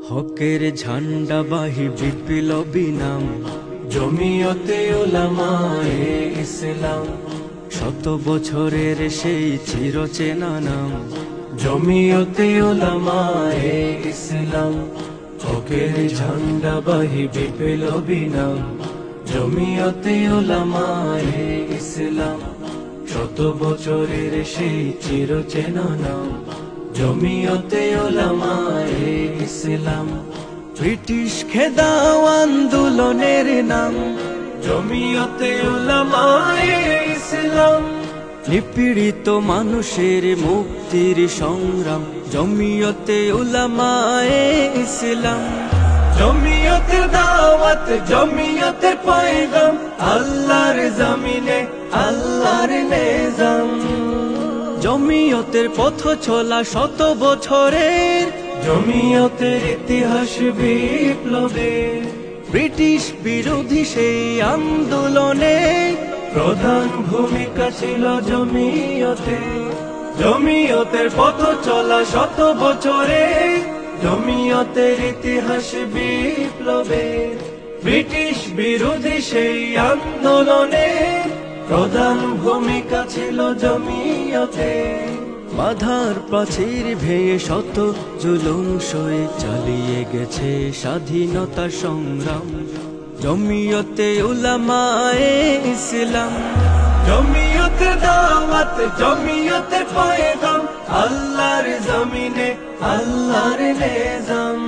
হকের ঝান্ডাবাহী বিপ্লবী নাম জমিয়তে উলামায়ে ইসলাম। শত বছরের সেই চিরচেনা নাম জমিয়তে উলামায়ে ইসলাম। হকের ঝান্ডাবাহী বিপ্লবী নাম জমিয়তে উলামায়ে ইসলাম। শত বছরের সেই চিরচেনা নাম জমিয়তে উলামায়ে ইসলাম। ব্রিটিশ খেদাও আন্দোলনের নাম জমিয়তে উলামায়ে ইসলাম। নিপীড়িত মানুষের মুক্তির সংগ্রাম জমিয়তে উলামায়ে ইসলাম। জমিয়তের দাওয়াত জমিয়তের পয়গাম আল্লাহর জমিনে আল্লাহর নিজাম। জমিয়তের পথ চলা শত বছরের জমিয়তের ইতিহাস বিপ্লবের। ব্রিটিশ বিরোধী সেই আন্দোলনে প্রধান ভূমিকা ছিল জমিয়তে। জমিয়তের পথ চলা শত বছরে জমিয়তের ইতিহাস বিপ্লবের। ব্রিটিশ বিরোধী সেই আন্দোলনে প্রধান ভূমিকা ছিল জমিয়তে। বাধার প্রাচীর ভেঙে শত জুলুম সয়ে চালিয়ে গেছে স্বাধীনতা সংগ্রাম জমিয়তে উলামায়ে ইসলাম। জমিয়তের দাওয়াত জমিয়তের পয়গাম আল্লাহর জমিনে আল্লাহর নিজাম।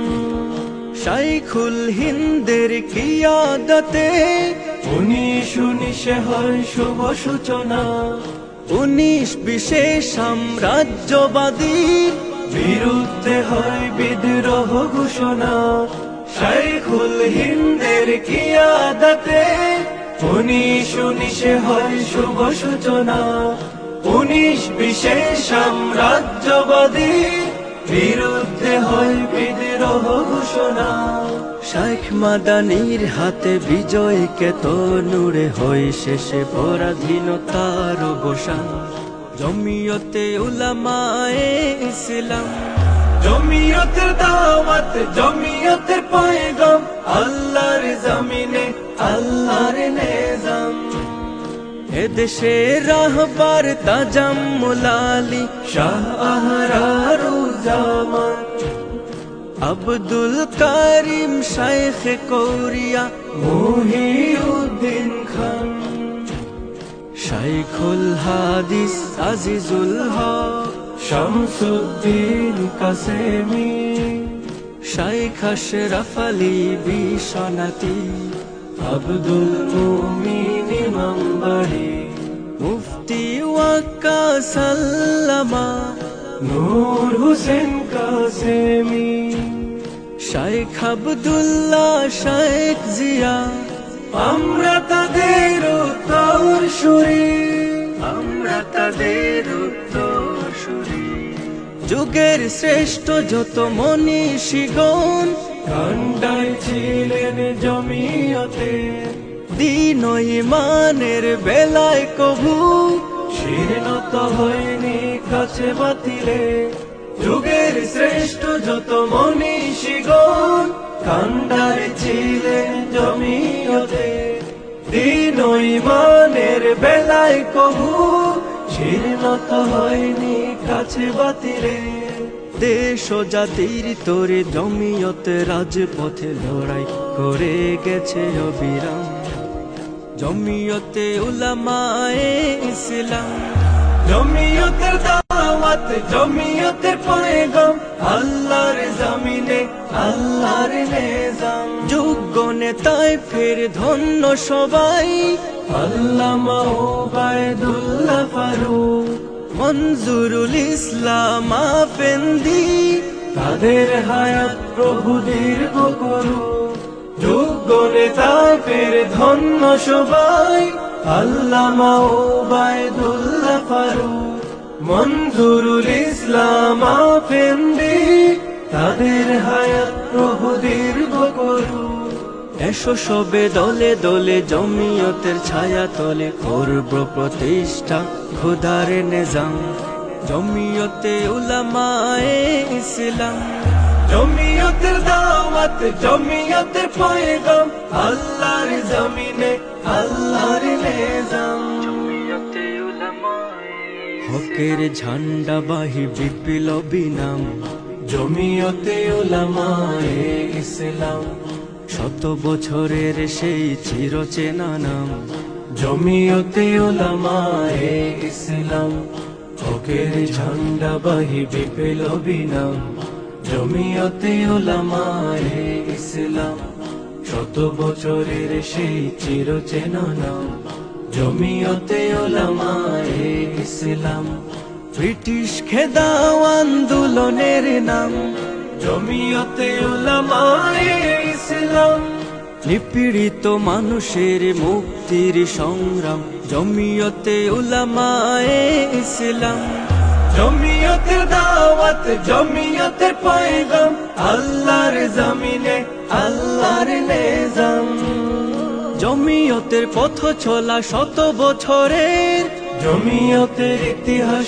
শাইখুল হিন্দের কিয়াদতে 1919 হয় শুভ সূচনা। 1920 সাম্রাজ্যবাদী বিরুদ্ধে হয় বিদ্রোহ ঘোষণা। শাইখুল হিন্দের কিয়াদতে 1919 হয় শুভ সূচনা। 1920 সাম্রাজ্যবাদী বিরুদ্ধে হয় বিদ্রোহ ঘোষণা। শাইখ মাদানির হাতে বিজয় কেতনুরে হয়ে শেষে পরাধীনতার অবসান জমিয়তে উলামায়ে ইসলাম। জমিয়তের দাওয়াত জমিয়তের পয়গাম আল্লাহর জমিনে আল্লাহর নিজাম। এদেশে রাহবার তাজাম্মুল আলী শাহ আহরারুজ্জামান। আব্দুল কারিম শাইখ কৌরিয়া মুহিউদ্দিন খান। শাইখুল হাদিস আজিজুল হক শামসুদ্দিন কাসেমি। শাইখ আশরাফ আলী বিশ্বনাথী আব্দুল মুমিন ইমামবাড়ি। মুফতি ওয়াক্কা সাল্লামা নূর হোসেন কাসেমি। শাইখ আব্দুল্লাহ শাইখ জিয়া আমরা তাদের উত্তরসূরি। আমরা তাদের উত্তরসূরি। যুগের শ্রেষ্ঠ যত মনীষীগণ কান্ডায় ছিলেন জমিয়তে। দিন ও ইমানের বেলায় কভু শীর্ণত হয়নি কাছে বাতিলে। যুগের শ্রেষ্ঠ যত মনীষীগণ কান্ডায় ছিলেন জমিয়তে। দিন ও ইমানের বেলায় কভু শীর্ণত হয়নি কাছে বাতিলে। দেশ ও জাতির তোরে জমিয়তে রাজপথে লড়াই করে গেছে অবিরাম জমিয়তে উলামায়ে ইসলাম। জমিয়তের দাওয়াত জমিয়তের পয়গাম আল্লাহর জমিনে আল্লাহর নিজাম। যোগ্য নেতায় ফের ধন্য সবাই আল্লামা ওবায়দুল্লাহ ফারুক। মনজুরুল ইসলাম আফেন্দি তাদের হায়াত প্রভু দীর্ঘ করুক। যোগ্য নেতা ফের ধন্য সবাই আল্লামা ওবায়দুল্লাহ ফারুক। মনজুরুল ইসলাম আফেন্দি তাদের হায়াত প্রভু দীর্ঘ করুক। এসো সবে দলে দলে জমিয়তের ছায়া তলে করব প্রতিষ্ঠা খোদার নিজাম জমিয়তে উলামায়ে ইসলাম। জমিয়তের দাওয়াত জমিয়তের পয়গাম আল্লাহর জমিনে আল্লাহর নিজাম হকের ঝান্ডা বাহি বিপ্লবী নাম জমিয়তে উলামায়ে ইসলাম শত বছরের সেই চিরচেনা নাম জমিয়তে উলামায়ে ইসলাম হকের ঝান্ডা বাহি বিপ্লবী নাম জমিয়তে উলামায়ে ইসলাম শত বছরের সেই চিরচেনা নাম জমিয়তে উলামায়ে ইসলাম ব্রিটিশ খেদাও আন্দোলনের নাম জমিয়তে উলামায়ে ইসলাম নিপীড়িত মানুষের মুক্তির সংগ্রাম জমিয়তে উলামায়ে ইসলাম জমিয়তের দাওয়াত জমিয়তের পয়গাম আল্লাহর জমিনে আল্লাহর নিজাম জমিয়তের পথ চলা শত বছরের জমিয়তের ইতিহাস